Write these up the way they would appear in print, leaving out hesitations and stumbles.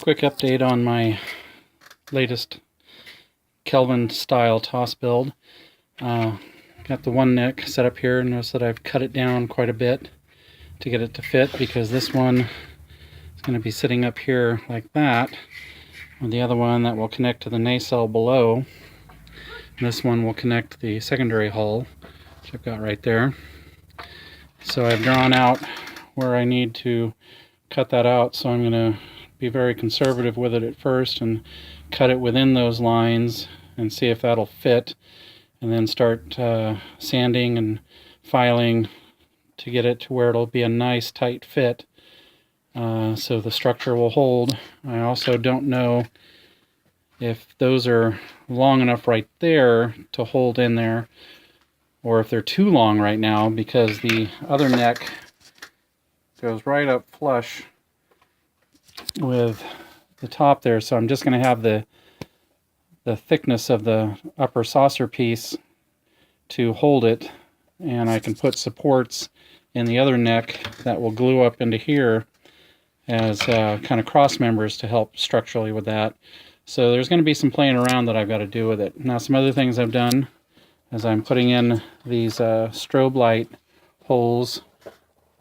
Quick update on my latest Kelvin-style TOS build. Got the one neck set up here. Notice that I've cut it down quite a bit to get it to fit, because this one is going to be sitting up here like that, and the other one that will connect to the nacelle below. And this one will connect to the secondary hull, which I've got right there. So I've drawn out where I need to cut that out, so I'm going to be very conservative with it at first and cut it within those lines and see if that'll fit, and then start sanding and filing to get it to where it'll be a nice tight fit, so the structure will hold. I also don't know if those are long enough right there to hold in there, or if they're too long right now, because the other neck goes right up flush with the top there. So I'm just going to have the thickness of the upper saucer piece to hold it, and I can put supports in the other neck that will glue up into here as kind of cross members to help structurally with that. So there's going to be some playing around that I've got to do with it. Now, some other things I've done is I'm putting in these strobe light holes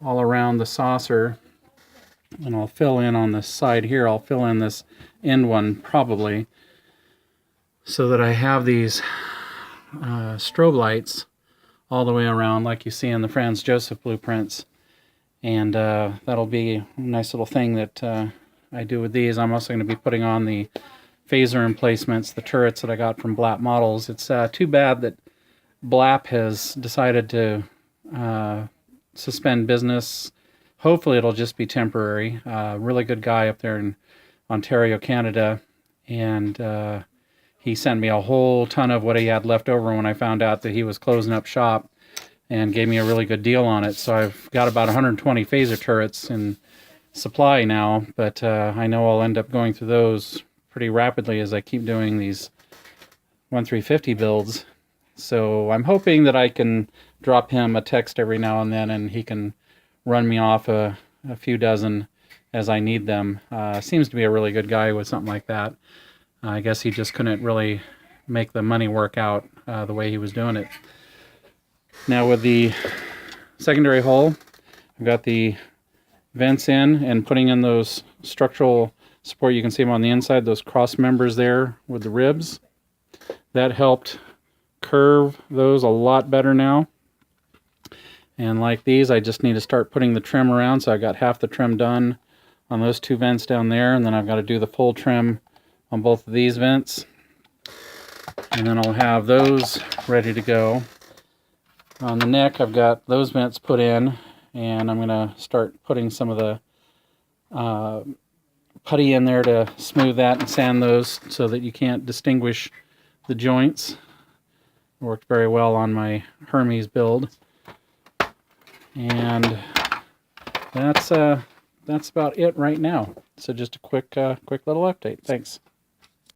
all around the saucer, and I'll fill in on this side here. I'll fill in this end one probably, so that I have these strobe lights all the way around like you see in the Franz Joseph blueprints. And that'll be a nice little thing that I do with these. I'm also going to be putting on the phaser emplacements, the turrets that I got from Blap Models. It's too bad that Blap has decided to suspend business. Hopefully it'll just be temporary. Really good guy up there in Ontario, Canada, and he sent me a whole ton of what he had left over when I found out that he was closing up shop, and gave me a really good deal on it. So I've got about 120 phaser turrets in supply now, but I know I'll end up going through those pretty rapidly as I keep doing these 1350 builds. So I'm hoping that I can drop him a text every now and then, and he can run me off a few dozen as I need them. Seems to be a really good guy with something like that. I guess he just couldn't really make the money work out the way he was doing it. Now with the secondary hull, I've got the vents in and putting in those structural support. You can see them on the inside, those cross members there with the ribs. That helped curve those a lot better now. And like these, I just need to start putting the trim around. So I got half the trim done on those two vents down there, and then I've got to do the full trim on both of these vents. And then I'll have those ready to go. On the neck, I've got those vents put in, and I'm going to start putting some of the putty in there to smooth that and sand those so that you can't distinguish the joints. It worked very well on my Hermes build. And that's about it right now. So just a quick little update. Thanks.